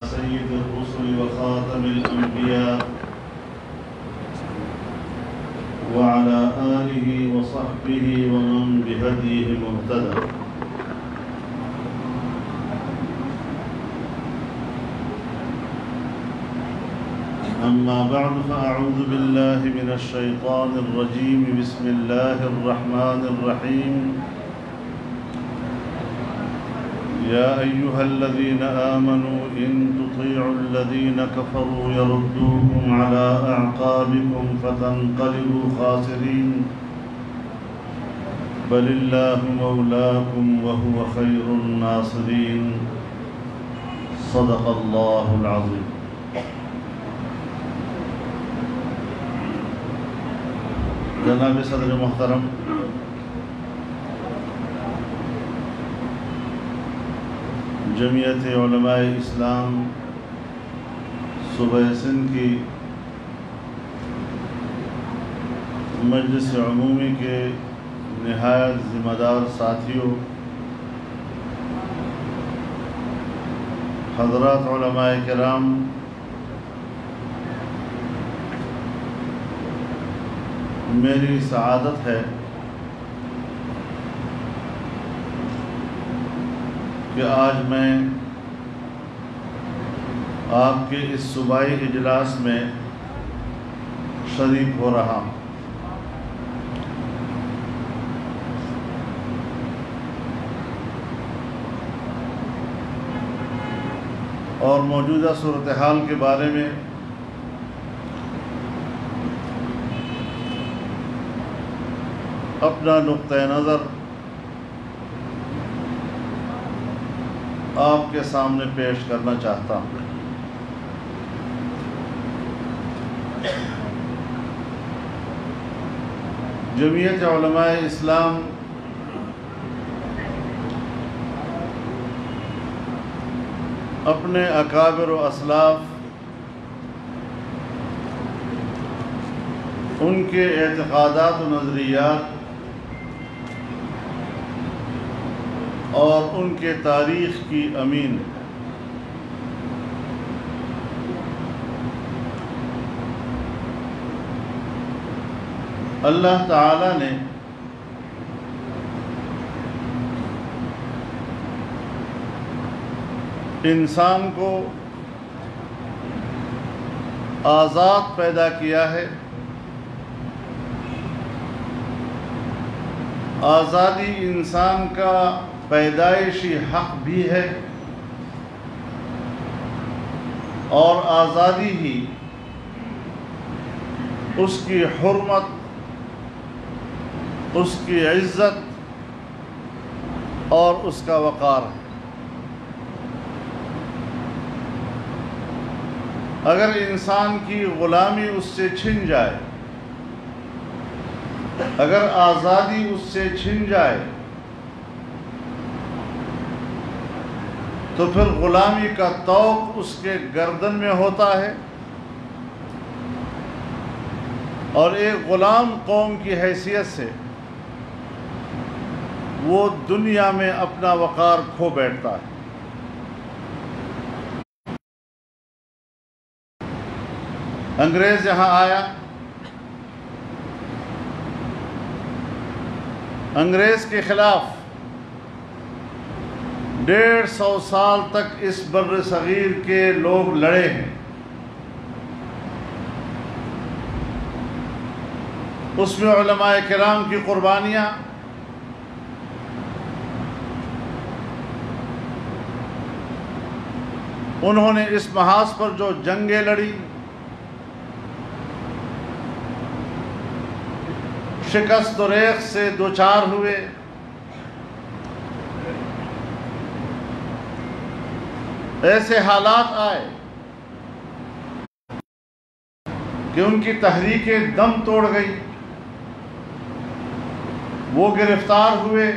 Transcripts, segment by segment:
سيد الرسل وخاتم الأنبياء وعلى آله وصحبه ومن بهديه مهتدى. أما بعد فأعوذ بالله من الشيطان الرجيم. بسم الله الرحمن الرحيم. يا أيها الذين آمنوا إن تطيعوا الذين كفروا يردوكم على أعقابكم فتنقلبوا خاسرين بل الله مولاكم وهو خير الناصرين. صدق الله العظيم. جناب صدر محترم، جمعیت علماء اسلام صوبہ سندھ کی مجلس عمومی کے نہایت ذمہ دار ساتھیوں، حضرات علماء کرام، میری سعادت ہے کہ آج میں آپ کے اس صوبائی اجلاس میں شریک ہو رہا ہوں۔ اور موجودہ صورتحال کے بارے میں اپنا نقطۂ نظر آپ کے سامنے پیش کرنا چاہتا ہوں۔ جمعیت علماء اسلام اپنے اکابر و اسلاف، ان کے اعتقادات و نظریات اور ان کے تاریخ کی امین اللہ تعالی نے انسان کو آزاد پیدا کیا ہے۔ آزادی انسان کا پیدائشی حق بھی ہے، اور آزادی ہی اس کی حرمت، اس کی عزت اور اس کا وقار ہے۔ اگر انسان کی غلامی اس سے چھن جائے، اگر آزادی اس سے چھن جائے، تو پھر غلامی کا طوق اس کے گردن میں ہوتا ہے، اور ایک غلام قوم کی حیثیت سے وہ دنیا میں اپنا وقار کھو بیٹھتا ہے۔ انگریز یہاں آیا، انگریز کے خلاف 150 سال تک اس بر صغیر کے لوگ لڑے ہیں۔ اس میں علماء کرام کی قربانیاں، انہوں نے اس محاذ پر جو جنگیں لڑی، شکست و ریخت سے دوچار ہوئے، ایسے حالات آئے کہ ان کی تحریکیں دم توڑ گئی، وہ گرفتار ہوئے،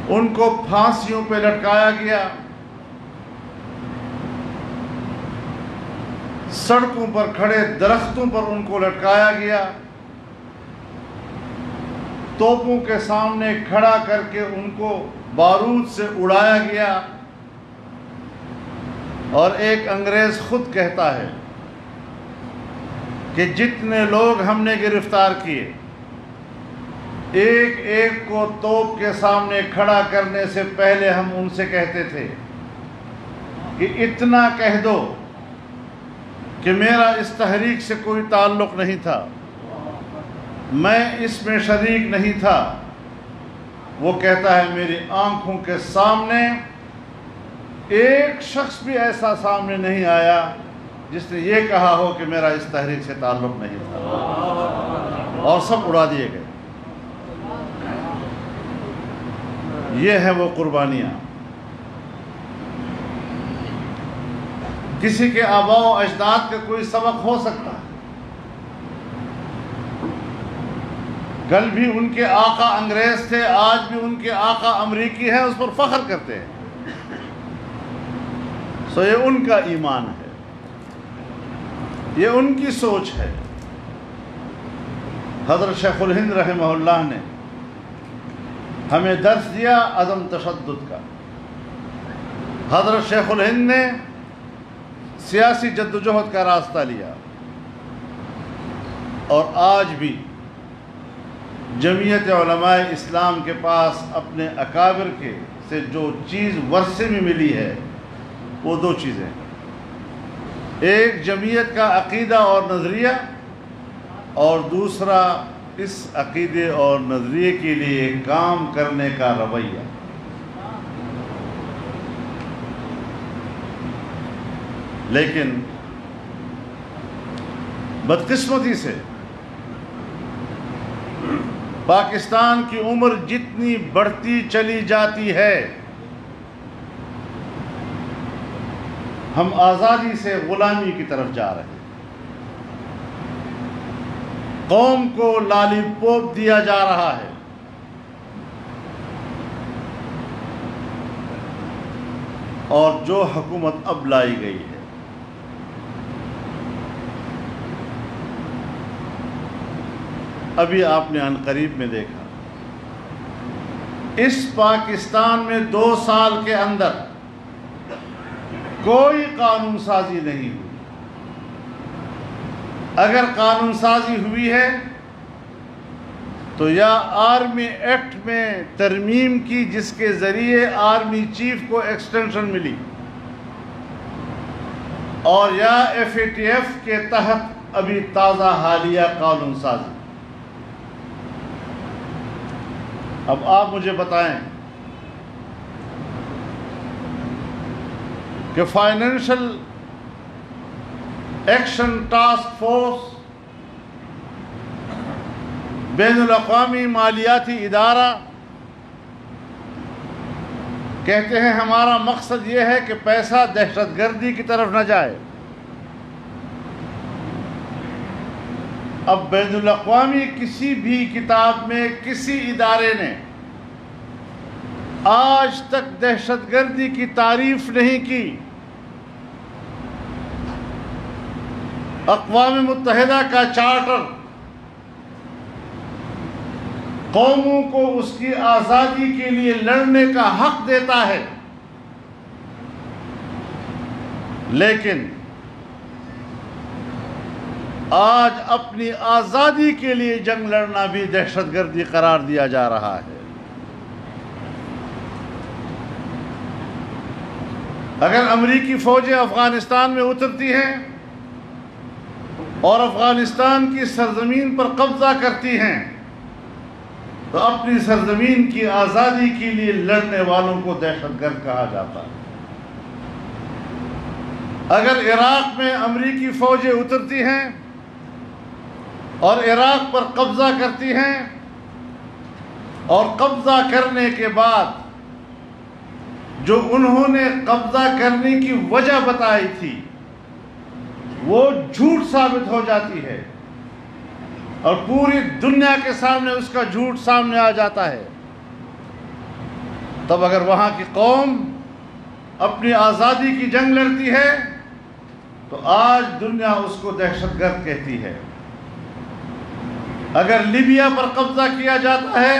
ان کو پھانسیوں پہ لٹکایا گیا، سڑکوں پر کھڑے درختوں پر ان کو لٹکایا گیا، توپوں کے سامنے کھڑا کر کے ان کو بارود سے اڑایا گیا، اور ایک انگریز خود کہتا ہے کہ جتنے لوگ ہم نے گرفتار کیے، ایک ایک کو توپ کے سامنے کھڑا کرنے سے پہلے ہم ان سے کہتے تھے کہ اتنا کہہ دو کہ میرا اس تحریک سے کوئی تعلق نہیں تھا، میں اس میں شریک نہیں تھا۔ وہ کہتا ہے میری آنکھوں کے سامنے ایک شخص بھی ایسا سامنے نہیں آیا جس نے یہ کہا ہو کہ میرا اس تحریک سے تعلق نہیں تھا، اور سب اڑا دیے گئے۔ یہ ہے وہ قربانیاں۔ کسی کے آباء و اجداد کا کوئی سبق ہو سکتا ہے، کل بھی ان کے آقا انگریز تھے، آج بھی ان کے آقا امریکی ہیں، اس پر فخر کرتے ہیں۔ سو یہ ان کا ایمان ہے، یہ ان کی سوچ ہے۔ حضرت شیخ الہند رحمہ اللہ نے ہمیں درس دیا عدم تشدد کا۔ حضرت شیخ الہند نے سیاسی جدوجہد کا راستہ لیا، اور آج بھی جمعیت علماء اسلام کے پاس اپنے اکابر کے سے جو چیز ورثے میں ملی ہے وہ دو چیزیں، ایک جمعیت کا عقیدہ اور نظریہ، اور دوسرا اس عقیدے اور نظریے کے لیے کام کرنے کا رویہ۔ لیکن بدقسمتی سے پاکستان کی عمر جتنی بڑھتی چلی جاتی ہے، ہم آزادی سے غلامی کی طرف جا رہے ہیں۔ قوم کو لالی پوپ دیا جا رہا ہے، اور جو حکومت اب لائی گئی ہے، ابھی آپ نے عنقریب میں دیکھا، اس پاکستان میں 2 سال کے اندر کوئی قانون سازی نہیں ہوئی۔ اگر قانون سازی ہوئی ہے تو یا آرمی ایکٹ میں ترمیم کی، جس کے ذریعے آرمی چیف کو ایکسٹینشن ملی، اور یا FATF کے تحت ابھی تازہ حالیہ قانون سازی۔ اب آپ مجھے بتائیں کہ فائنینشل ایکشن ٹاسک فورس، بین الاقوامی مالیاتی ادارہ، کہتے ہیں ہمارا مقصد یہ ہے کہ پیسہ دہشت گردی کی طرف نہ جائے۔ اب بین الاقوامی کسی بھی کتاب میں کسی ادارے نے آج تک دہشت گردی کی تعریف نہیں کی۔ اقوام متحدہ کا چارٹر قوموں کو اس کی آزادی کے لیے لڑنے کا حق دیتا ہے، لیکن آج اپنی آزادی کے لیے جنگ لڑنا بھی دہشت گردی قرار دیا جا رہا ہے۔ اگر امریکی فوجیں افغانستان میں اترتی ہیں اور افغانستان کی سرزمین پر قبضہ کرتی ہیں تو اپنی سرزمین کی آزادی کے لیے لڑنے والوں کو دہشت گرد کہا جاتا ہے۔ اگر عراق میں امریکی فوجیں اترتی ہیں اور عراق پر قبضہ کرتی ہیں، اور قبضہ کرنے کے بعد جو انہوں نے قبضہ کرنے کی وجہ بتائی تھی وہ جھوٹ ثابت ہو جاتی ہے، اور پوری دنیا کے سامنے اس کا جھوٹ سامنے آ جاتا ہے، تب اگر وہاں کی قوم اپنی آزادی کی جنگ لڑتی ہے تو آج دنیا اس کو دہشت گرد کہتی ہے۔ اگر لیبیا پر قبضہ کیا جاتا ہے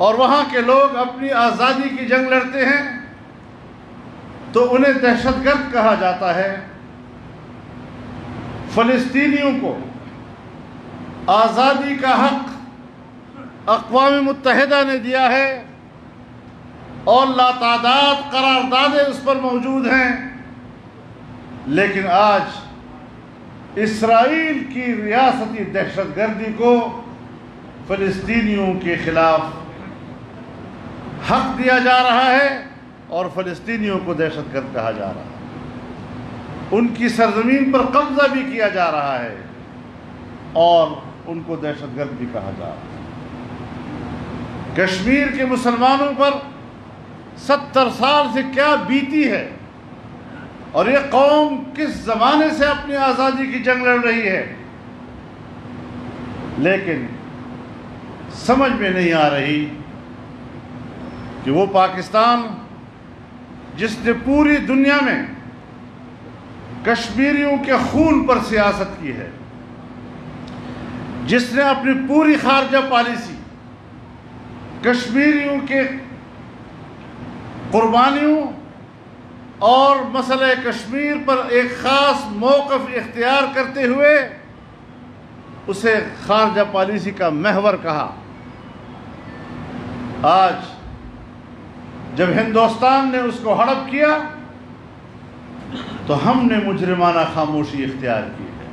اور وہاں کے لوگ اپنی آزادی کی جنگ لڑتے ہیں تو انہیں دہشت گرد کہا جاتا ہے۔ فلسطینیوں کو آزادی کا حق اقوام متحدہ نے دیا ہے اور لاتعداد قراردادیں اس پر موجود ہیں، لیکن آج اسرائیل کی ریاستی دہشت گردی کو فلسطینیوں کے خلاف حق دیا جا رہا ہے اور فلسطینیوں کو دہشت گرد کہا جا رہا ہے۔ ان کی سرزمین پر قبضہ بھی کیا جا رہا ہے اور ان کو دہشت گرد بھی کہا جا رہا ہے۔ کشمیر کے مسلمانوں پر 70 سال سے کیا بیتی ہے اور یہ قوم کس زمانے سے اپنی آزادی کی جنگ لڑ رہی ہے، لیکن سمجھ میں نہیں آ رہی کہ وہ پاکستان جس نے پوری دنیا میں کشمیریوں کے خون پر سیاست کی ہے، جس نے اپنی پوری خارجہ پالیسی کشمیریوں کے قربانیوں اور مسئلہ کشمیر پر ایک خاص موقف اختیار کرتے ہوئے اسے خارجہ پالیسی کا محور کہا، آج جب ہندوستان نے اس کو ہڑپ کیا تو ہم نے مجرمانہ خاموشی اختیار کی ہے۔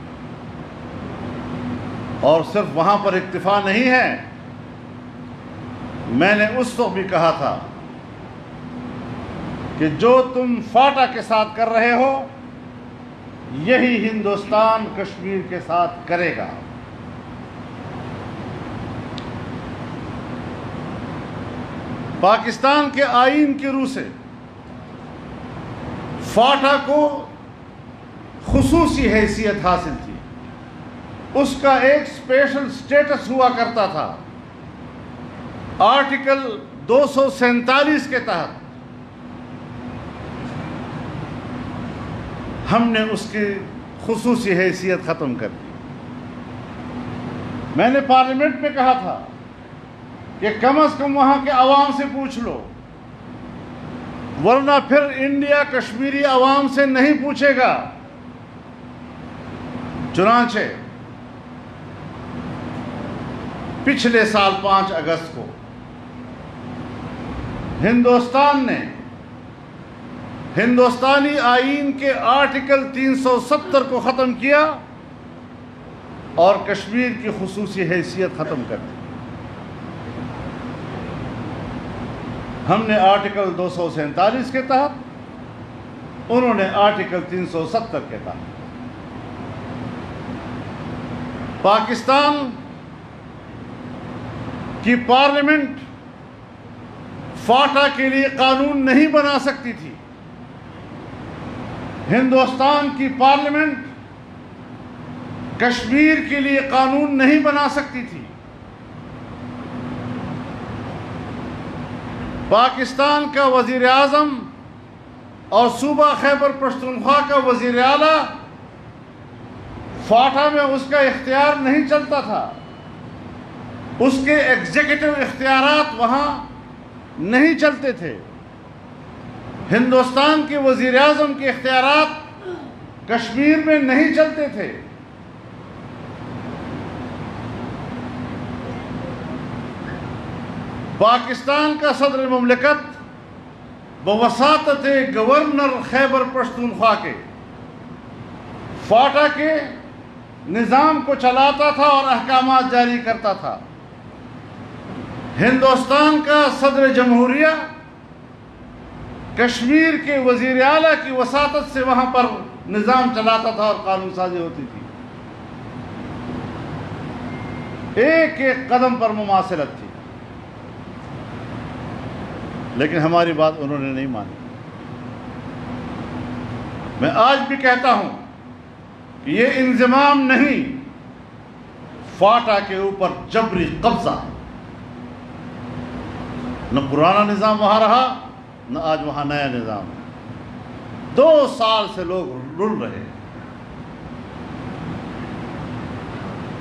اور صرف وہاں پر اکتفا نہیں ہے، میں نے اس وقت بھی کہا تھا کہ جو تم فاٹا کے ساتھ کر رہے ہو یہی ہندوستان کشمیر کے ساتھ کرے گا۔ پاکستان کے آئین کی روح سے فاٹا کو خصوصی حیثیت حاصل تھی، اس کا ایک اسپیشل سٹیٹس ہوا کرتا تھا۔ آرٹیکل 247 کے تحت ہم نے اس کی خصوصی حیثیت ختم کر دی۔ میں نے پارلیمنٹ میں کہا تھا کہ کم از کم وہاں کے عوام سے پوچھ لو، ورنہ پھر انڈیا کشمیری عوام سے نہیں پوچھے گا۔ چنانچہ پچھلے سال 5 اگست کو ہندوستان نے ہندوستانی آئین کے آرٹیکل 370 کو ختم کیا اور کشمیر کی خصوصی حیثیت ختم کر دی۔ ہم نے آرٹیکل 247 کے تحت، انہوں نے آرٹیکل 370 کے تحت۔ پاکستان کی پارلیمنٹ فاٹا کے لیے قانون نہیں بنا سکتی تھی، ہندوستان کی پارلیمنٹ کشمیر کے لیے قانون نہیں بنا سکتی تھی۔ پاکستان کا وزیر اعظم اور صوبہ خیبر پختونخوا کا وزیر اعلیٰ فاٹا میں اس کا اختیار نہیں چلتا تھا، اس کے ایگزیکٹو اختیارات وہاں نہیں چلتے تھے۔ ہندوستان کے وزیر اعظم کے اختیارات کشمیر میں نہیں چلتے تھے۔ پاکستان کا صدر مملکت بواسطت گورنر خیبر پختونخوا کے فاٹا کے نظام کو چلاتا تھا اور احکامات جاری کرتا تھا۔ ہندوستان کا صدر جمہوریہ کشمیر کے وزیر اعلیٰ کی وساطت سے وہاں پر نظام چلاتا تھا اور قانون سازی ہوتی تھی۔ ایک ایک قدم پر مماثلت تھی، لیکن ہماری بات انہوں نے نہیں مانی۔ میں آج بھی کہتا ہوں کہ یہ انضمام نہیں، فاٹا کے اوپر جبری قبضہ ہے۔ نہ پرانا نظام وہاں رہا، نہ آج وہاں نیا نظام ہے۔ 2 سال سے لوگ رل رہے ہیں،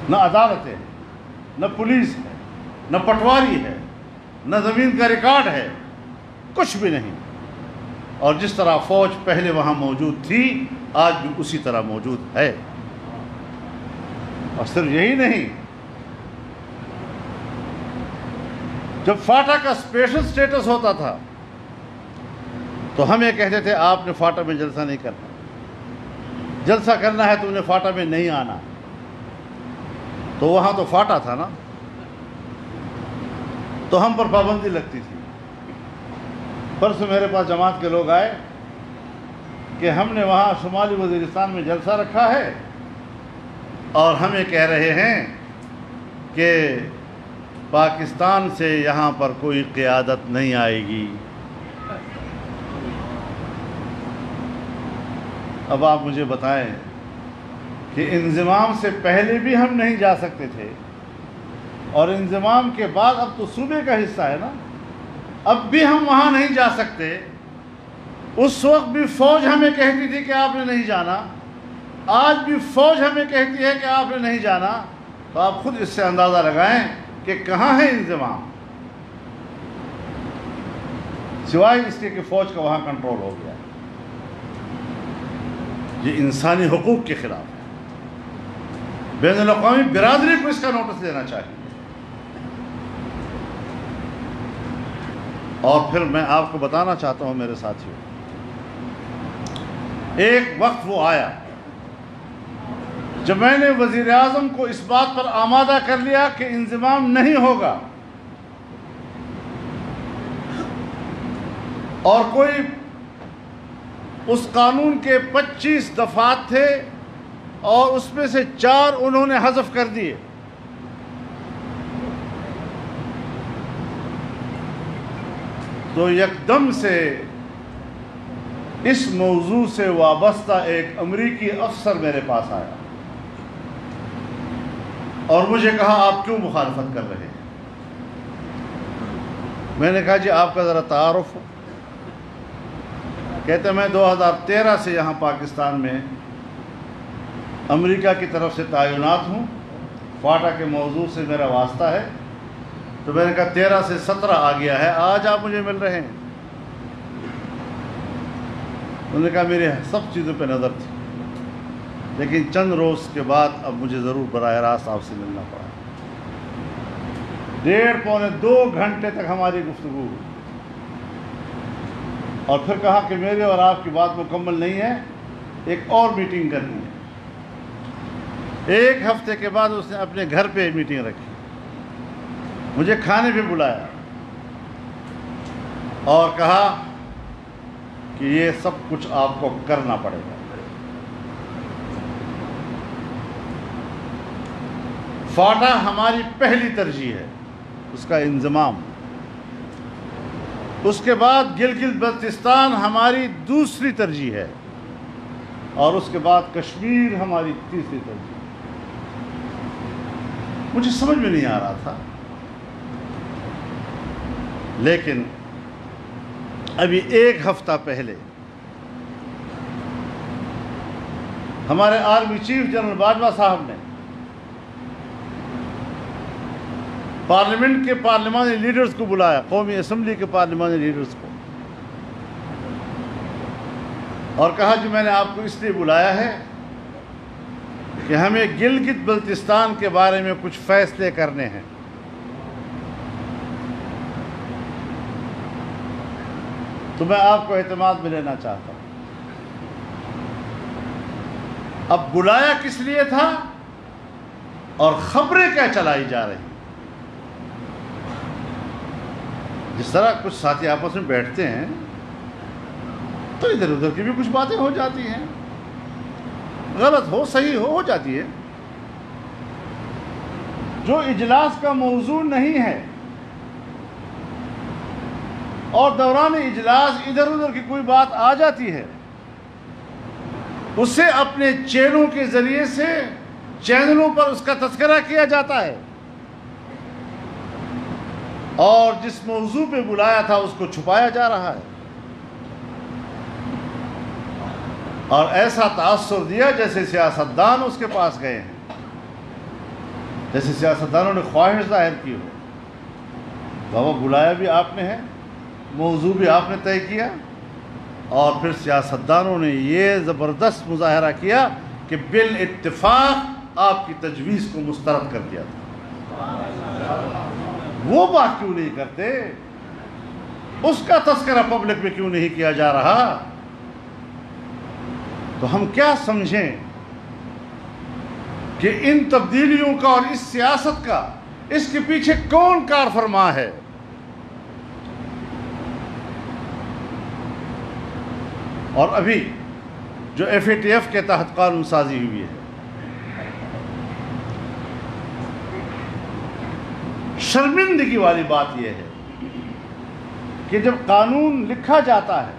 نہ عدالت ہے، نہ پولیس ہے، نہ پٹواری ہے، نہ زمین کا ریکارڈ ہے، کچھ بھی نہیں۔ اور جس طرح فوج پہلے وہاں موجود تھی آج بھی اسی طرح موجود ہے۔ اور صرف یہی نہیں، جب فاٹا کا اسپیشل سٹیٹس ہوتا تھا تو ہم یہ کہتے تھے آپ نے فاٹا میں جلسہ نہیں کرنا، جلسہ کرنا ہے تو انہیں فاٹا میں نہیں آنا۔ تو وہاں تو فاٹا تھا نا، تو ہم پر پابندی لگتی تھی۔ پرسوں میرے پاس جماعت کے لوگ آئے کہ ہم نے وہاں شمالی وزیرستان میں جلسہ رکھا ہے اور ہمیں کہہ رہے ہیں کہ پاکستان سے یہاں پر کوئی قیادت نہیں آئے گی۔ اب آپ مجھے بتائیں کہ انضمام سے پہلے بھی ہم نہیں جا سکتے تھے اور انضمام کے بعد اب تو صوبے کا حصہ ہے نا، اب بھی ہم وہاں نہیں جا سکتے۔ اس وقت بھی فوج ہمیں کہتی تھی کہ آپ نے نہیں جانا، آج بھی فوج ہمیں کہتی ہے کہ آپ نے نہیں جانا۔ تو آپ خود اس سے اندازہ لگائیں کہ کہاں ہے انضمام، سوائے اس کے کہ فوج کا وہاں کنٹرول ہو گیا۔ یہ انسانی حقوق کے خلاف ہے، بین الاقوامی برادری کو اس کا نوٹس لینا چاہیے۔ اور پھر میں آپ کو بتانا چاہتا ہوں میرے ساتھیوں، ایک وقت وہ آیا جب میں نے وزیر اعظم کو اس بات پر آمادہ کر لیا کہ انضمام نہیں ہوگا، اور کوئی اس قانون کے 25 دفعات تھے اور اس میں سے 4 انہوں نے حذف کر دیے۔ تو یکدم سے اس موضوع سے وابستہ ایک امریکی افسر میرے پاس آیا اور مجھے کہا آپ کیوں مخالفت کر رہے ہیں؟ میں نے کہا جی آپ کا ذرا تعارف ہو۔ کہتے میں 2013 سے یہاں پاکستان میں امریکہ کی طرف سے تعینات ہوں، فاٹا کے موضوع سے میرا واسطہ ہے۔ تو میں نے کہا 13 سے 17 آ گیا ہے، آج آپ مجھے مل رہے ہیں؟ انہوں نے کہا میری سب چیزوں پہ نظر تھی، لیکن چند روز کے بعد اب مجھے ضرور براہ راست آپ سے ملنا پڑا۔ 1.5 پونے 2 گھنٹے تک ہماری گفتگو ہوئی، اور پھر کہا کہ میرے اور آپ کی بات مکمل نہیں ہے، ایک اور میٹنگ کرنی ہے۔ 1 ہفتے کے بعد اس نے اپنے گھر پہ میٹنگ رکھی، مجھے کھانے پہ بلایا اور کہا کہ یہ سب کچھ آپ کو کرنا پڑے گا۔ فاٹا ہماری پہلی ترجیح ہے، اس کا انضمام۔ اس کے بعد گلگت بلتستان ہماری دوسری ترجیح ہے، اور اس کے بعد کشمیر ہماری تیسری ترجیح۔ مجھے سمجھ میں نہیں آ رہا تھا، لیکن ابھی 1 ہفتہ پہلے ہمارے آرمی چیف جنرل باجوہ صاحب نے پارلیمنٹ کے پارلیمانی لیڈرز کو بلایا، قومی اسمبلی کے پارلیمانی لیڈرز کو، اور کہا کہ میں نے آپ کو اس لیے بلایا ہے کہ ہمیں گلگت بلتستان کے بارے میں کچھ فیصلے کرنے ہیں۔ تو میں آپ کو اعتماد میں لینا چاہتا ہوں۔ اب بلایا کس لیے تھا اور خبریں کیا چلائی جا رہی؟ جس طرح کچھ ساتھی آپس میں بیٹھتے ہیں تو ادھر ادھر کی بھی کچھ باتیں ہو جاتی ہیں، غلط ہو صحیح ہو جاتی ہے۔ جو اجلاس کا موضوع نہیں ہے اور دوران اجلاس ادھر ادھر کی کوئی بات آ جاتی ہے، اسے اپنے چینلوں کے ذریعے سے چینلوں پر اس کا تذکرہ کیا جاتا ہے، اور جس موضوع پہ بلایا تھا اس کو چھپایا جا رہا ہے، اور ایسا تاثر دیا جیسے سیاستدان اس کے پاس گئے ہیں، جیسے سیاستدانوں نے خواہش ظاہر کی ہو۔ بابا بلایا بھی آپ نے ہے، موضوع بھی آپ نے طے کیا، اور پھر سیاستدانوں نے یہ زبردست مظاہرہ کیا کہ بالاتفاق آپ کی تجویز کو مسترد کر دیا تھا۔ وہ بات کیوں نہیں کرتے؟ اس کا تذکرہ پبلک میں کیوں نہیں کیا جا رہا؟ تو ہم کیا سمجھیں کہ ان تبدیلیوں کا اور اس سیاست کا اس کے پیچھے کون کار فرما ہے؟ اور ابھی جو FATF کے تحت قانون سازی ہوئی ہے، شرمندگی والی بات یہ ہے کہ جب قانون لکھا جاتا ہے،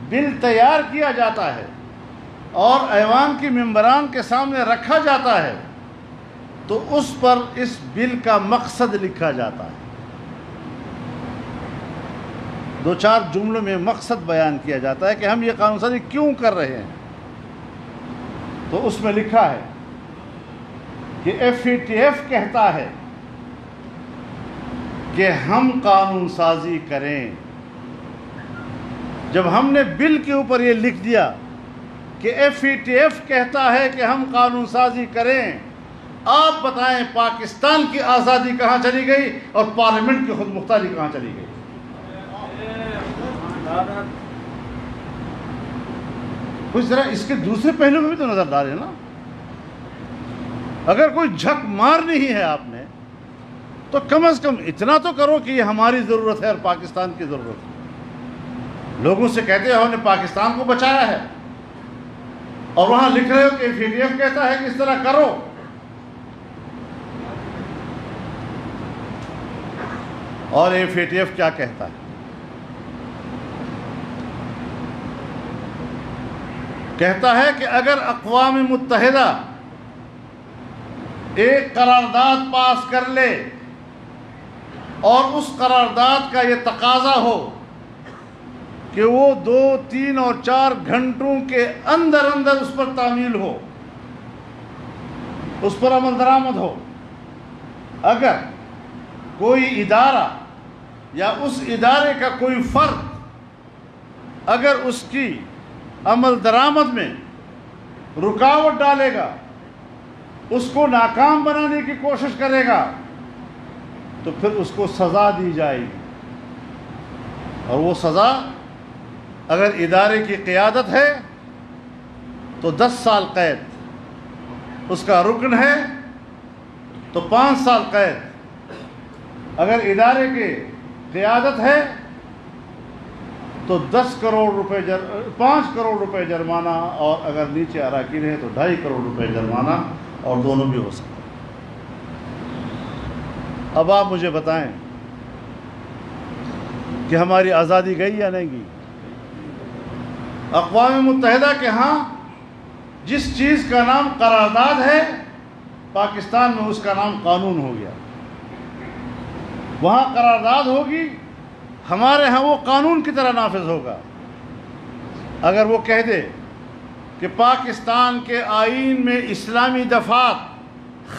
بل تیار کیا جاتا ہے اور ایوان کے ممبران کے سامنے رکھا جاتا ہے تو اس پر اس بل کا مقصد لکھا جاتا ہے، دو چار جملوں میں مقصد بیان کیا جاتا ہے کہ ہم یہ قانون سازی کیوں کر رہے ہیں۔ تو اس میں لکھا ہے کہ FATF کہتا ہے کہ ہم قانون سازی کریں۔ جب ہم نے بل کے اوپر یہ لکھ دیا کہ FATF کہتا ہے کہ ہم قانون سازی کریں، آپ بتائیں پاکستان کی آزادی کہاں چلی گئی اور پارلیمنٹ کی خود مختاری کہاں چلی گئی؟ کچھ ذرا اس کے دوسرے پہلو میں بھی تو نظر ڈالیں نا۔ اگر کوئی جھک مار نہیں ہے آپ نے تو کم از کم اتنا تو کرو کہ یہ ہماری ضرورت ہے اور پاکستان کی ضرورت ہے۔ لوگوں سے کہتے ہو نے پاکستان کو بچایا ہے اور وہاں لکھ رہے ہو کہ FATF کہتا ہے کہ اس طرح کرو۔ اور FATF کیا کہتا ہے؟ کہتا ہے کہ اگر اقوام متحدہ ایک قرارداد پاس کر لے اور اس قرارداد کا یہ تقاضا ہو کہ وہ 2، 3 اور 4 گھنٹوں کے اندر اندر اس پر تعمیل ہو، اس پر عمل درآمد ہو، اگر کوئی ادارہ یا اس ادارے کا کوئی فرد اگر اس کی عمل درآمد میں رکاوٹ ڈالے گا، اس کو ناکام بنانے کی کوشش کرے گا، تو پھر اس کو سزا دی جائے گی۔ اور وہ سزا اگر ادارے کی قیادت ہے تو 10 سال قید، اس کا رکن ہے تو 5 سال قید، اگر ادارے کی قیادت ہے تو 5 کروڑ روپے جرمانہ، اور اگر نیچے اراکین ہے تو 2.5 کروڑ روپے جرمانہ، اور دونوں بھی ہو سکتے۔ اب آپ مجھے بتائیں کہ ہماری آزادی گئی یا نہیں گئی؟ اقوام متحدہ کے ہاں جس چیز کا نام قرارداد ہے، پاکستان میں اس کا نام قانون ہو گیا۔ وہاں قرارداد ہوگی، ہمارے ہاں وہ قانون کی طرح نافذ ہوگا۔ اگر وہ کہہ دے کہ پاکستان کے آئین میں اسلامی دفعات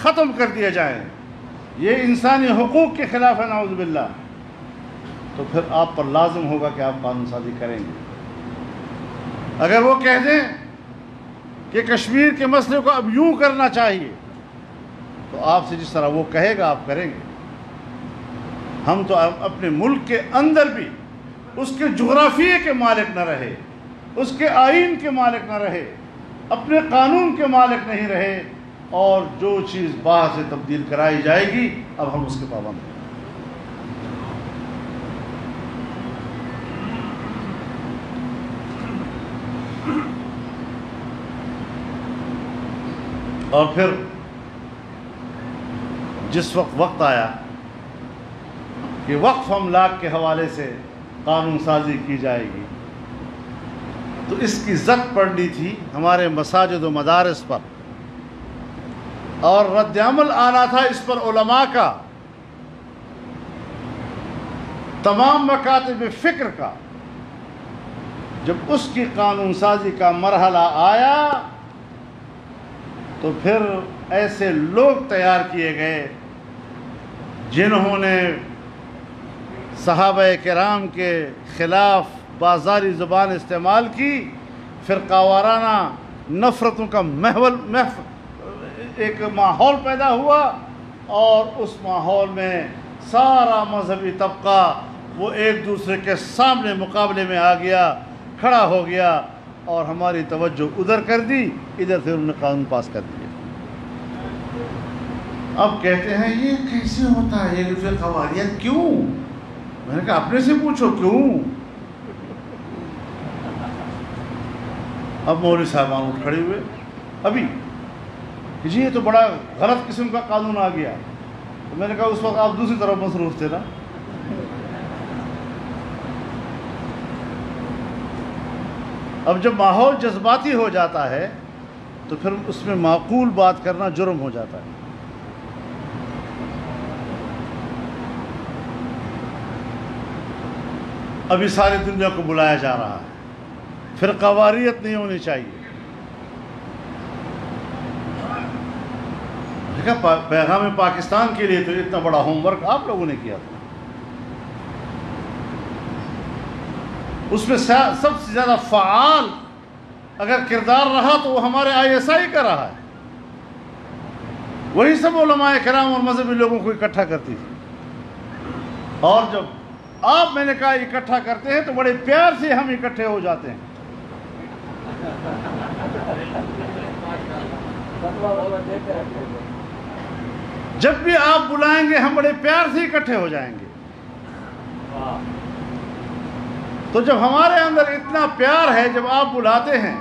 ختم کر دیے جائیں، یہ انسانی حقوق کے خلاف ہے نعوذ باللہ، تو پھر آپ پر لازم ہوگا کہ آپ قانون سازی کریں گے۔ اگر وہ کہہ دیں کہ کشمیر کے مسئلے کو اب یوں کرنا چاہیے، تو آپ سے جس طرح وہ کہے گا آپ کریں گے۔ ہم تو اپنے ملک کے اندر بھی اس کے جغرافیے کے مالک نہ رہے، اس کے آئین کے مالک نہ رہے، اپنے قانون کے مالک نہیں رہے، اور جو چیز باہر سے تبدیل کرائی جائے گی اب ہم اس کے پابند ہیں۔ اور پھر جس وقت آیا کہ وقف املاک کے حوالے سے قانون سازی کی جائے گی، تو اس کی زد پڑنی تھی ہمارے مساجد و مدارس پر، اور رد عمل آنا تھا اس پر علماء کا، تمام مکاتب فکر کا۔ جب اس کی قانون سازی کا مرحلہ آیا تو پھر ایسے لوگ تیار کیے گئے جنہوں نے صحابہ کرام کے خلاف بازاری زبان استعمال کی، فرقہ وارانہ نفرتوں کا ایک ماحول پیدا ہوا، اور اس ماحول میں سارا مذہبی طبقہ وہ ایک دوسرے کے سامنے مقابلے میں آ گیا، کھڑا ہو گیا، اور ہماری توجہ ادھر کر دی، ادھر سے انہوں نے قانون پاس کر دیا۔ اب کہتے ہیں یہ کیسے ہوتا ہے، یہ فرقہ واریت کیوں؟ میں نے کہا اپنے سے پوچھو کیوں؟ اب مولوی صاحبان اٹھ کھڑے ہوئے، ابھی جی یہ تو بڑا غلط قسم کا قانون آ گیا۔ تو میں نے کہا اس وقت آپ دوسری طرف مصروف تھے نا۔ اب جب ماحول جذباتی ہو جاتا ہے تو پھر اس میں معقول بات کرنا جرم ہو جاتا ہے۔ ابھی ساری دنیا کو بلایا جا رہا ہے، فرقہ واریت نہیں ہونی چاہیے۔ دیکھا پیغام پاکستان کے لیے تو اتنا بڑا ہوم ورک آپ لوگوں نے کیا تھا، اس میں سب سے زیادہ فعال اگر کردار رہا تو وہ ہمارے ISI کا رہا ہے، وہی سب علماء کرام اور مذہبی لوگوں کو اکٹھا کرتی تھی۔ اور جب آپ میں نے کہا اکٹھا کرتے ہیں تو بڑے پیار سے ہم اکٹھے ہو جاتے ہیں۔ جب بھی آپ بلائیں گے ہم بڑے پیار سے اکٹھے ہو جائیں گے۔ تو جب ہمارے اندر اتنا پیار ہے، جب آپ بلاتے ہیں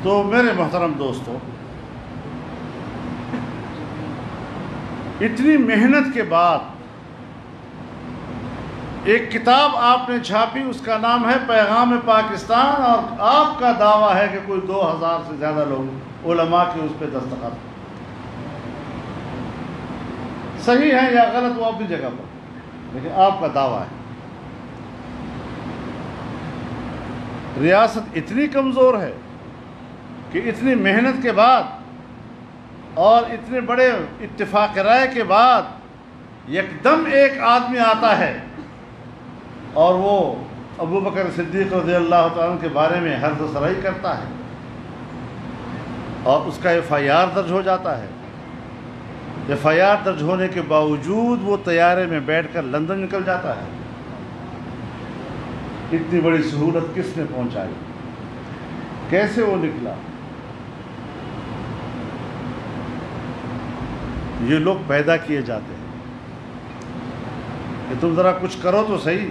تو میرے محترم دوستو، اتنی محنت کے بعد ایک کتاب آپ نے چھاپی، اس کا نام ہے پیغام پاکستان، اور آپ کا دعویٰ ہے کہ کوئی 2000 سے زیادہ لوگ علماء کے اس پہ دستخط، صحیح ہے یا غلط وہ اپنی جگہ پر، لیکن آپ کا دعویٰ ہے۔ ریاست اتنی کمزور ہے کہ اتنی محنت کے بعد اور اتنے بڑے اتفاق رائے کے بعد یکدم ایک آدمی آتا ہے اور وہ ابو بکر صدیق رضی اللہ تعالیٰ عنہ کے بارے میں حرف سرائی کرتا ہے، اور اس کا FIR درج ہو جاتا ہے۔ FIR درج ہونے کے باوجود وہ طیارے میں بیٹھ کر لندن نکل جاتا ہے۔ اتنی بڑی سہولت کس نے پہنچائی؟ کیسے وہ نکلا؟ یہ لوگ پیدا کیے جاتے ہیں کہ تم ذرا کچھ کرو تو صحیح،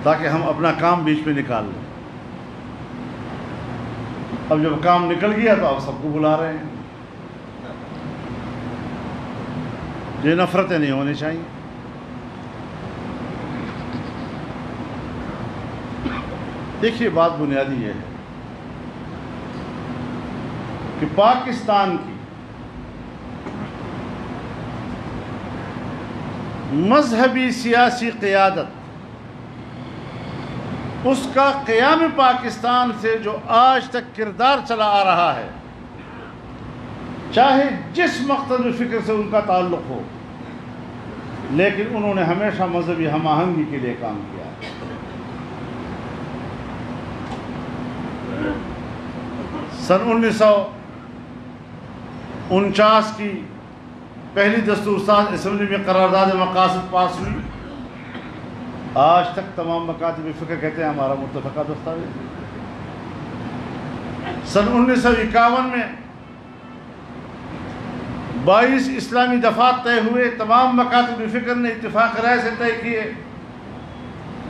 تاکہ ہم اپنا کام بیچ میں نکال لیں۔ اب جب کام نکل گیا تو آپ سب کو بلا رہے ہیں۔ یہ نفرتیں نہیں ہونی چاہیے۔ دیکھیے بات بنیادی یہ ہے کہ پاکستان کی مذہبی سیاسی قیادت، اس کا قیام پاکستان سے جو آج تک کردار چلا آ رہا ہے، چاہے جس مقصد فکر سے ان کا تعلق ہو، لیکن انہوں نے ہمیشہ مذہبی ہم آہنگی کے لیے کام کیا ہے۔ سن 1949 کی پہلی دستور ساز اسمبلی میں قرارداد مقاصد پاس ہوئی، آج تک تمام مکاتب فکر کہتے ہیں ہمارا متفقہ دستاویز۔ سن 1951 میں 22 اسلامی دفعات طے ہوئے، تمام مکاتب فکر نے اتفاق رائے سے طے کیے،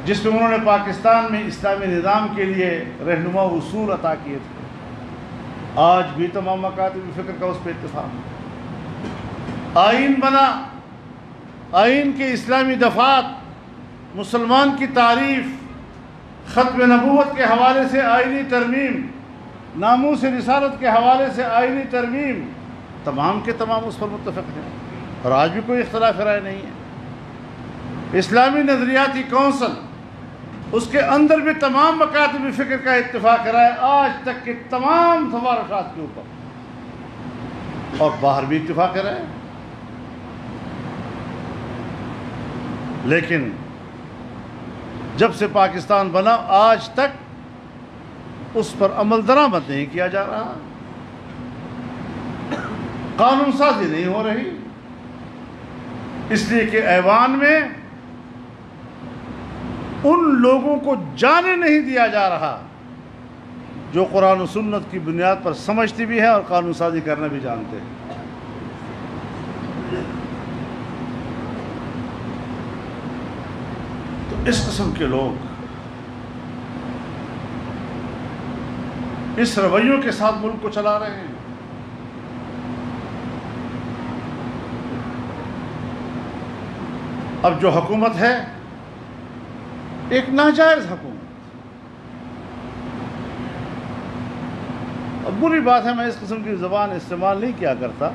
جس میں انہوں نے پاکستان میں اسلامی نظام کے لیے رہنما اصول عطا کیے تھے۔ آج بھی تمام مکاتب فکر کا اس پہ اتفاق۔ آئین بنا، آئین کے اسلامی دفعات، مسلمان کی تعریف، ختم نبوت کے حوالے سے آئینی ترمیم، ناموس رسالت کے حوالے سے آئینی ترمیم، تمام کے تمام اس پر متفق ہیں، اور آج بھی کوئی اختلاف رائے نہیں ہے۔ اسلامی نظریاتی کونسل، اس کے اندر بھی تمام مکاتب فکر کا اتفاق رائے آج تک کے تمام سفارشات کے اوپر، اور باہر بھی اتفاق رائے۔ لیکن جب سے پاکستان بنا آج تک اس پر عمل درآمد نہیں کیا جا رہا، قانون سازی نہیں ہو رہی، اس لیے کہ ایوان میں ان لوگوں کو جانے نہیں دیا جا رہا جو قرآن و سنت کی بنیاد پر سمجھتی بھی ہے اور قانون سازی کرنا بھی جانتے ہیں۔ تو اس قسم کے لوگ اس رویوں کے ساتھ ملک کو چلا رہے ہیں۔ اب جو حکومت ہے ایک ناجائز حکومت، اب بری بات ہے میں اس قسم کی زبان استعمال نہیں کیا کرتا،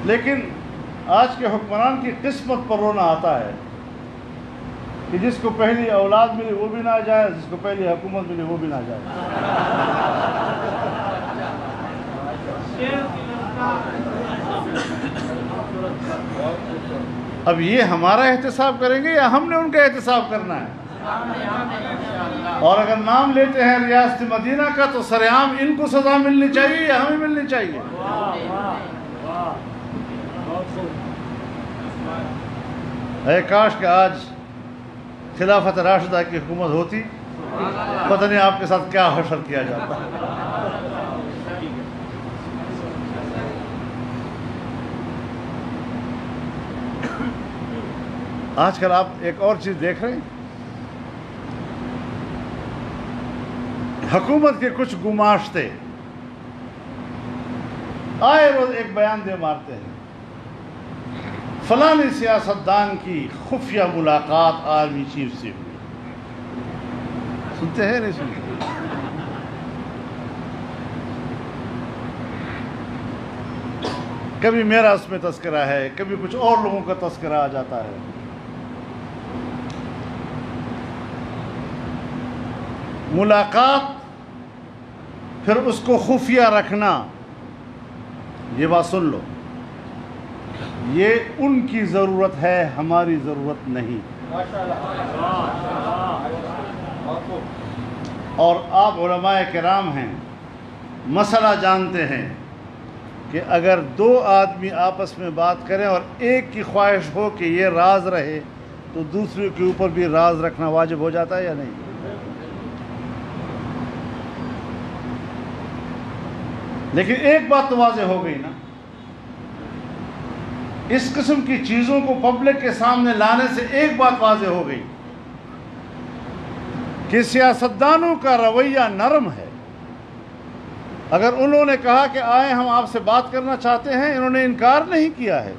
لیکن آج کے حکمران کی قسمت پر رونا آتا ہے کہ جس کو پہلی اولاد ملی وہ بھی ناجائز، جس کو پہلی حکومت ملی وہ بھی ناجائز۔ اب یہ ہمارا احتساب کریں گے یا ہم نے ان کا احتساب کرنا ہے؟ اور اگر نام لیتے ہیں ریاست مدینہ کا تو سرعام ان کو سزا ملنی چاہیے یا ہمیں ملنی چاہیے؟ اے کاش کہ آج خلافت راشدہ کی حکومت ہوتی، پتہ نہیں آپ کے ساتھ کیا حشر کیا جاتا۔ آج کل آپ ایک اور چیز دیکھ رہے ہیں، حکومت کے کچھ گماشتے آئے روز ایک بیان دے مارتے ہیں، فلانی سیاستدان کی خفیہ ملاقات آرمی چیف سے ہوئی۔ سنتے ہیں نہیں سنتے؟ کبھی میرا اس میں تذکرہ ہے، کبھی کچھ اور لوگوں کا تذکرہ آ جاتا ہے۔ ملاقات پھر اس کو خفیہ رکھنا، یہ بات سن لو، یہ ان کی ضرورت ہے، ہماری ضرورت نہیں۔ اور آپ علماء کرام ہیں، مسئلہ جانتے ہیں کہ اگر دو آدمی آپس میں بات کریں اور ایک کی خواہش ہو کہ یہ راز رہے تو دوسرے کے اوپر بھی راز رکھنا واجب ہو جاتا ہے یا نہیں؟ لیکن ایک بات تو واضح ہو گئی نا، اس قسم کی چیزوں کو پبلک کے سامنے لانے سے ایک بات واضح ہو گئی کہ سیاستدانوں کا رویہ نرم ہے. اگر انہوں نے کہا کہ آئیں ہم آپ سے بات کرنا چاہتے ہیں، انہوں نے انکار نہیں کیا ہے.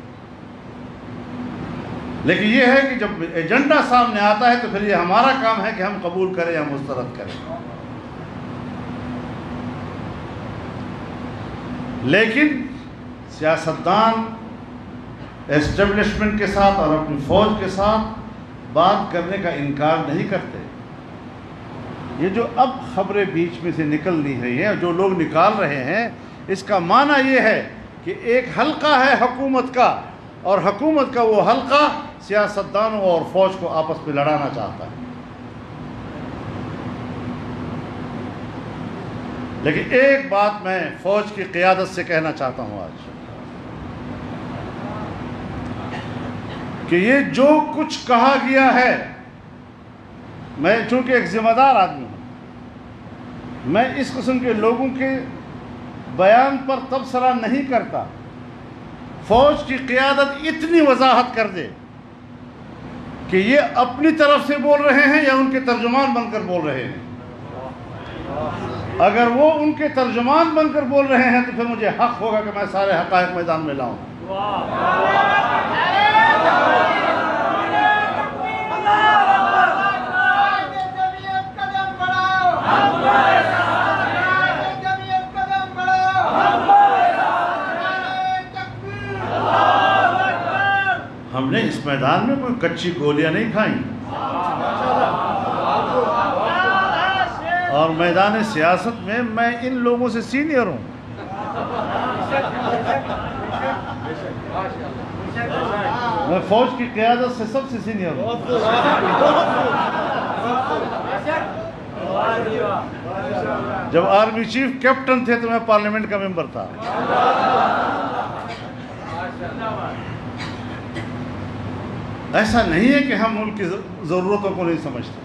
لیکن یہ ہے کہ جب ایجنڈا سامنے آتا ہے تو پھر یہ ہمارا کام ہے کہ ہم قبول کریں یا مسترد کریں. لیکن سیاستدان اسٹیبلشمنٹ کے ساتھ اور اپنی فوج کے ساتھ بات کرنے کا انکار نہیں کرتے. یہ جو اب خبریں بیچ میں سے نکل رہی ہیں، جو لوگ نکال رہے ہیں، اس کا معنی یہ ہے کہ ایک حلقہ ہے حکومت کا، اور حکومت کا وہ حلقہ سیاستدانوں اور فوج کو آپس میں لڑانا چاہتا ہے. لیکن ایک بات میں فوج کی قیادت سے کہنا چاہتا ہوں آج، کہ یہ جو کچھ کہا گیا ہے، میں چونکہ ایک ذمہ دار آدمی ہوں، میں اس قسم کے لوگوں کے بیان پر تبصرہ نہیں کرتا. فوج کی قیادت اتنی وضاحت کر دے کہ یہ اپنی طرف سے بول رہے ہیں یا ان کے ترجمان بن کر بول رہے ہیں. اگر وہ ان کے ترجمان بن کر بول رہے ہیں تو پھر مجھے حق ہوگا کہ میں سارے حقائق میدان میں لاؤں. ہم نے اس میدان میں کوئی کچی گولیاں نہیں کھائیں، اور میدان سیاست میں ان لوگوں سے سینئر ہوں. میں فوج کی قیادت سے سب سے سینئر ہوں. جب آرمی چیف کیپٹن تھے تو میں پارلیمنٹ کا ممبر تھا. ایسا نہیں ہے کہ ہم ان کی ضرورتوں کو نہیں سمجھتے،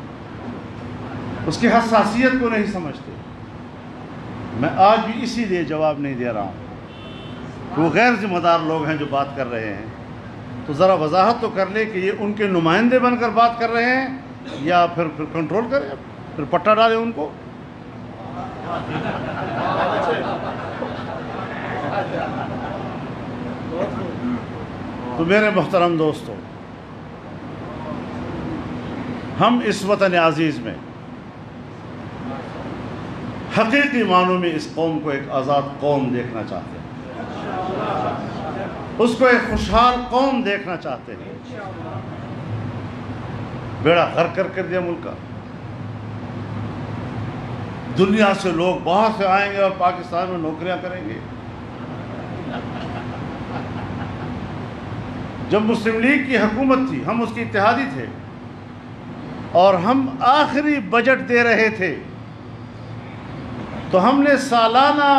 اس کی حساسیت کو نہیں سمجھتے. میں آج بھی اسی لیے جواب نہیں دے رہا ہوں کہ وہ غیر ذمہ دار لوگ ہیں جو بات کر رہے ہیں، تو ذرا وضاحت تو کر لے کہ یہ ان کے نمائندے بن کر بات کر رہے ہیں یا پھر کنٹرول کریں، پھر پٹا ڈالیں ان کو. تو میرے محترم دوستو، ہم اس وطن عزیز میں حقیقی معنوں میں اس قوم کو ایک آزاد قوم دیکھنا چاہتے ہیں، اس کو ایک خوشحال قوم دیکھنا چاہتے ہیں. بیڑا غرق کر دیا ملک کا. دنیا سے لوگ باہر سے آئیں گے اور پاکستان میں نوکریاں کریں گے. جب مسلم لیگ کی حکومت تھی، ہم اس کی اتحادی تھے، اور ہم آخری بجٹ دے رہے تھے تو ہم نے سالانہ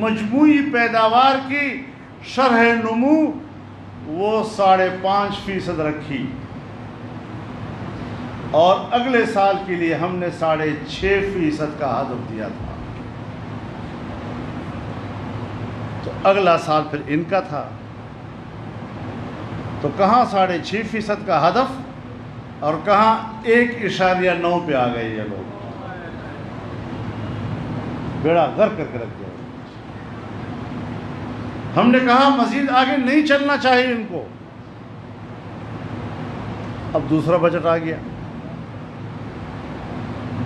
مجموعی پیداوار کی شرح نمو وہ 5.5% رکھی، اور اگلے سال کے لیے ہم نے 6.5% کا ہدف دیا تھا. تو اگلا سال پھر ان کا تھا، تو کہاں 6.5% کا ہدف اور کہاں 1.9 پہ آ گئے یہ لوگ. بیڑا غرق کر کے رکھ دیا. ہم نے کہا مزید آگے نہیں چلنا چاہیے ان کو. اب دوسرا بجٹ آ گیا،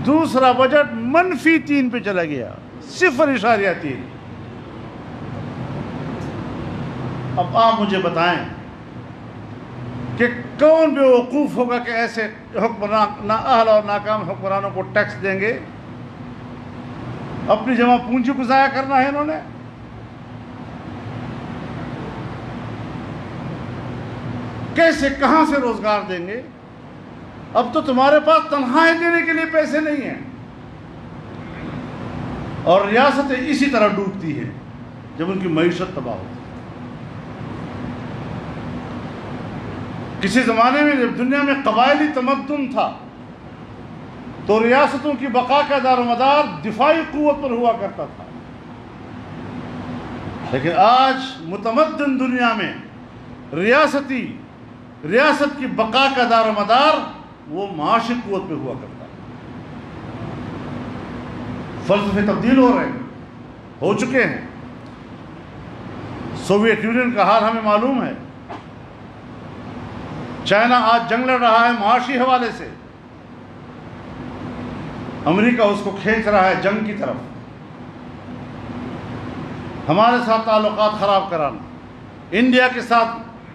دوسرا بجٹ -3 پہ چلا گیا، 0.3. اب آپ مجھے بتائیں کہ کون بے وقوف ہوگا کہ ایسے حکمران نااہل اور ناکام حکمرانوں کو ٹیکس دیں گے؟ اپنی جمع پونجی کو ضائع کرنا ہے انہوں نے. کیسے، کہاں سے روزگار دیں گے؟ اب تو تمہارے پاس تنخواہیں دینے کے لیے پیسے نہیں ہیں، اور ریاستیں اسی طرح ڈوبتی ہیں جب ان کی معیشت تباہ ہوتی ہے. کسی زمانے میں جب دنیا میں قبائلی تمدن تھا تو ریاستوں کی بقا کا دار و مدار دفاعی قوت پر ہوا کرتا تھا. لیکن آج متمدن دنیا میں ریاست کی بقا کا دار و مدار وہ معاشی قوت پہ ہوا کرتا ہے. فلسفے تبدیل ہو رہے ہیں، ہو چکے ہیں۔ سوویت یونین کا حال ہمیں معلوم ہے۔ چائنا آج جنگ لڑ رہا ہے معاشی حوالے سے، امریکہ اس کو کھینچ رہا ہے جنگ کی طرف، ہمارے ساتھ تعلقات خراب کرانا، انڈیا کے ساتھ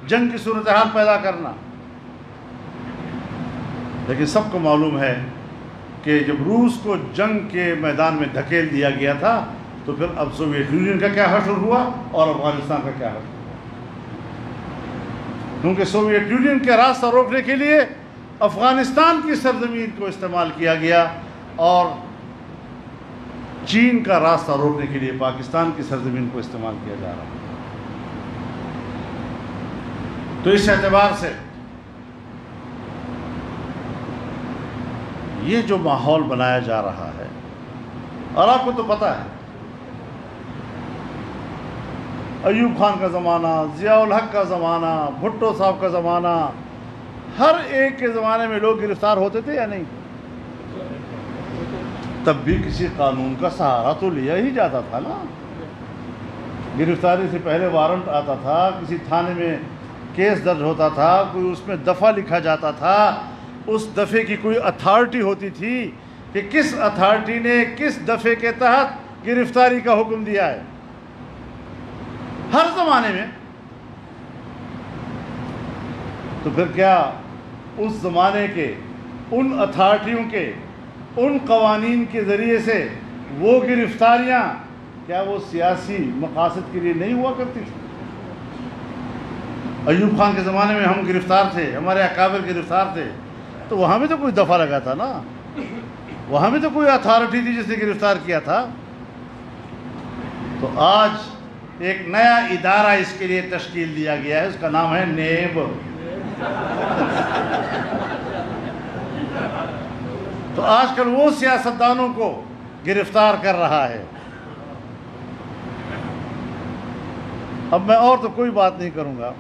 جنگ کی صورتحال پیدا کرنا۔ لیکن سب کو معلوم ہے کہ جب روس کو جنگ کے میدان میں دھکیل دیا گیا تھا تو پھر اب سوویت یونین کا کیا حشر ہوا اور افغانستان کا کیا حشر ہوا، کیونکہ سوویت یونین کا راستہ روکنے کے لیے افغانستان کی سرزمین کو استعمال کیا گیا اور چین کا راستہ روکنے کے لیے پاکستان کی سرزمین کو استعمال کیا جا رہا ہے۔ تو اس اعتبار سے یہ جو ماحول بنایا جا رہا ہے، اور آپ کو تو پتہ ہے ایوب خان کا زمانہ، ضیاء الحق کا زمانہ، بھٹو صاحب کا زمانہ، ہر ایک کے زمانے میں لوگ گرفتار ہوتے تھے یا نہیں؟ تب بھی کسی قانون کا سہارا تو لیا ہی جاتا تھا نا۔ گرفتاری سے پہلے وارنٹ آتا تھا، کسی تھانے میں کیس درج ہوتا تھا، کوئی اس میں دفعہ لکھا جاتا تھا، اس دفعے کی کوئی اتھارٹی ہوتی تھی کہ کس اتھارٹی نے کس دفعے کے تحت گرفتاری کا حکم دیا ہے، ہر زمانے میں۔ تو پھر کیا اس زمانے کے ان اتھارٹیوں کے ان قوانین کے ذریعے سے وہ گرفتاریاں کیا وہ سیاسی مقاصد کے لیے نہیں ہوا کرتی تھی؟ ایوب خان کے زمانے میں ہم گرفتار تھے، ہمارے اکابر گرفتار تھے، تو وہاں بھی تو کوئی دفعہ لگا تھا نا، وہاں بھی تو کوئی اتھارٹی تھی جس نے گرفتار کیا تھا۔ تو آج ایک نیا ادارہ اس کے لیے تشکیل دیا گیا ہے، اس کا نام ہے نیب۔ تو آج کل وہ سیاستدانوں کو گرفتار کر رہا ہے۔ اب میں اور تو کوئی بات نہیں کروں گا،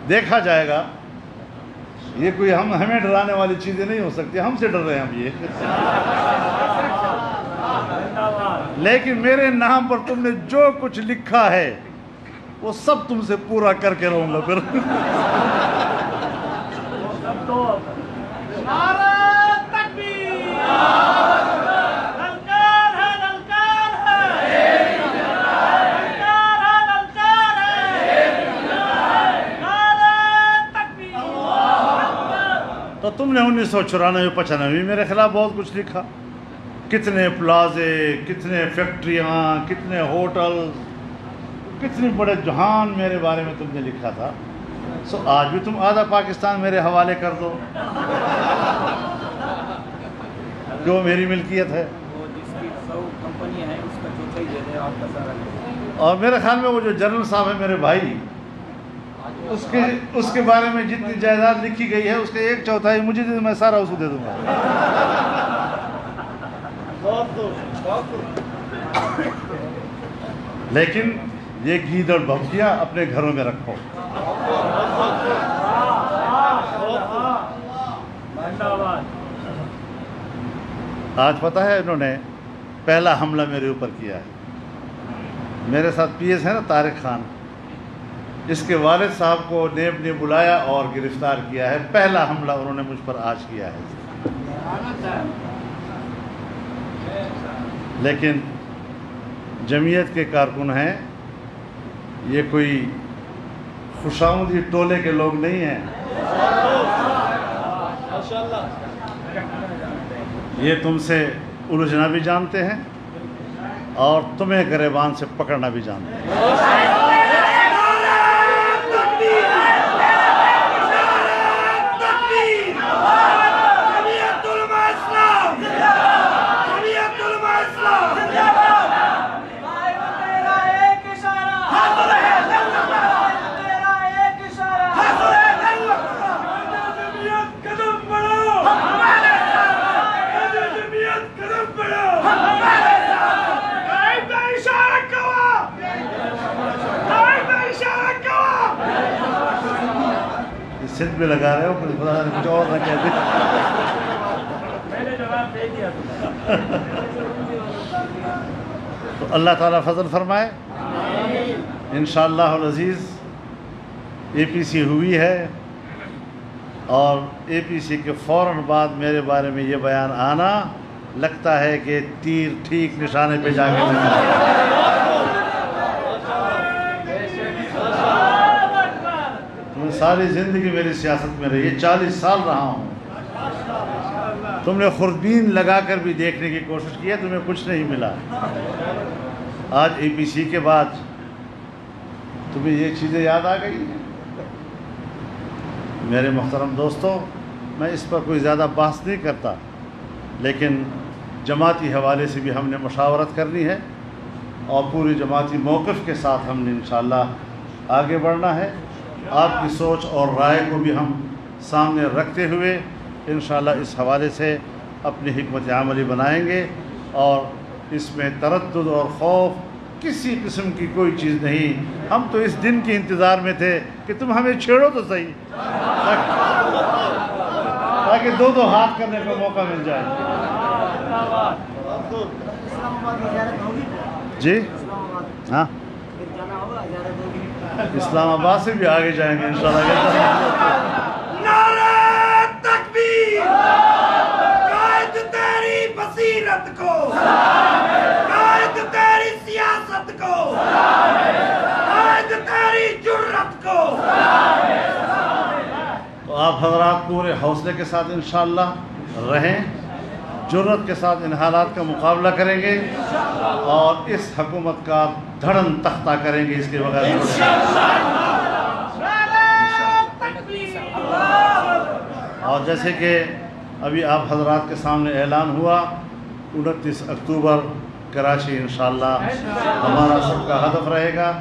دیکھا جائے گا۔ یہ کوئی ہمیں ڈرانے والی چیزیں نہیں ہو سکتی، ہم سے ڈر رہے ہیں ہم یہ۔ لیکن میرے نام پر تم نے جو کچھ لکھا ہے وہ سب تم سے پورا کر کے رہوں گا پھر۔ تو تم نے 1994-95 میرے خلاف بہت کچھ لکھا، کتنے پلازے، کتنے فیکٹریاں، کتنے ہوٹل، کتنے بڑے جہان میرے بارے میں تم نے لکھا تھا۔ سو آج بھی تم آدھا پاکستان میرے حوالے کر دو کہ وہ میری ملکیت ہے، اور میرے خیال میں وہ جو جنرل صاحب ہے میرے بھائی، اس کے بارے میں جتنی جائیداد لکھی گئی ہے اس کے 1/4 مجھے دے، میں سارا اس کو دے دوں گا۔ لیکن یہ گیدڑ بھبکیاں اپنے گھروں میں رکھو۔ آج پتہ ہے انہوں نے پہلا حملہ میرے اوپر کیا ہے، میرے ساتھ پی ایس ہے نا طارق خان، اس کے والد صاحب کو نیب نے بلایا اور گرفتار کیا ہے۔ پہلا حملہ انہوں نے مجھ پر آج کیا ہے۔ لیکن جمعیت کے کارکن ہیں، یہ کوئی خوشامدی ٹولے کے لوگ نہیں ہیں، یہ تم سے الجھنا بھی جانتے ہیں اور تمہیں گریبان سے پکڑنا بھی جانتے ہیں۔ سندھ میں لگا رہے ہو، خدا نے کچھ اور نہ کہہ دے۔ اللہ تعالیٰ فضل فرمائے. انشاءاللہ العزیز APC ہوئی ہے اور APC کے فوراً بعد میرے بارے میں یہ بیان آنا لگتا ہے کہ تیر ٹھیک نشانے پہ جا کے لگا. تم ساری زندگی میری سیاست میں رہی ہے، 40 سال رہا ہوں. تم نے خوردبین لگا کر بھی دیکھنے کی کوشش کی ہے، تمہیں کچھ نہیں ملا. آج APC کے بعد تمہیں یہ چیزیں یاد آ گئی ہیں. میرے محترم دوستو، میں اس پر کوئی زیادہ بحث نہیں کرتا، لیکن جماعتی حوالے سے بھی ہم نے مشاورت کرنی ہے اور پوری جماعتی موقف کے ساتھ ہم نے انشاءاللہ آگے بڑھنا ہے. آپ کی سوچ اور رائے کو بھی ہم سامنے رکھتے ہوئے انشاءاللہ اس حوالے سے اپنی حکمت عملی بنائیں گے، اور اس میں تردد اور خوف کسی قسم کی کوئی چیز نہیں. ہم تو اس دن کے انتظار میں تھے کہ تم ہمیں چھیڑو تو صحیح، تاکہ دو ہاتھ کرنے کا موقع مل جائے. جی ہاں، اسلام آباد سے بھی آگے جائیں گے انشاءاللہ. نعرہ تکبیر! قائد تیری بصیرت کو، قائد تیری سیاست کو، قائد تیری جرت کو. تو آپ حضرات پورے حوصلے کے ساتھ انشاءاللہ رہیں، جرت کے ساتھ ان حالات کا مقابلہ کریں گے اور اس حکومت کا دھڑن تختہ کریں گے. اس کے بغیر اور جیسے کہ ابھی آپ حضرات کے سامنے اعلان ہوا، 29 اکتوبر کراچی انشاءاللہ ہمارا سب کا ہدف رہے گا،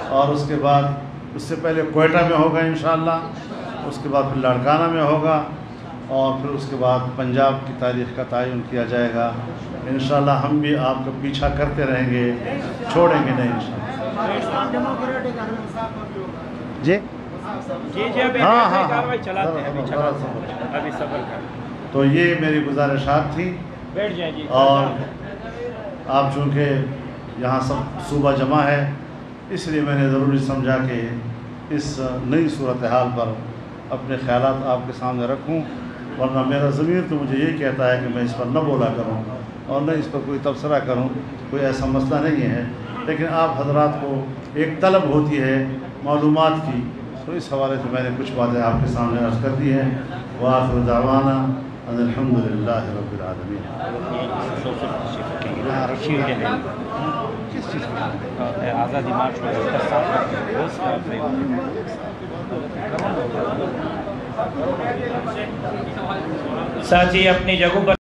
اور اس کے بعد اس سے پہلے کوئٹہ میں ہوگا انشاءاللہ، اس کے بعد پھر لاڑکانہ میں ہوگا، اور پھر اس کے بعد پنجاب کی تاریخ کا تعین کیا جائے گا. انشاءاللہ ہم بھی آپ کا پیچھا کرتے رہیں گے، چھوڑیں گے نہیں انشاءاللہ. جی ہاں تو یہ میری گزارشات تھی. اور آپ چونکہ یہاں سب صوبہ جمع ہے، اس لیے میں نے ضروری سمجھا کہ اس نئی صورتحال پر اپنے خیالات آپ کے سامنے رکھوں، ورنہ میرا ضمیر تو مجھے یہ کہتا ہے کہ میں اس پر نہ بولا کروں اور نہ اس پر کوئی تبصرہ کروں. کوئی ایسا مسئلہ نہیں ہے، لیکن آپ حضرات کو ایک طلب ہوتی ہے معلومات کی، تو اس حوالے سے میں نے کچھ باتیں آپ کے سامنے عرض کر دی ہیں. وآخر دعوانا ان الحمدللہ رب العالمین. ساتھی اپنی جگہوں پر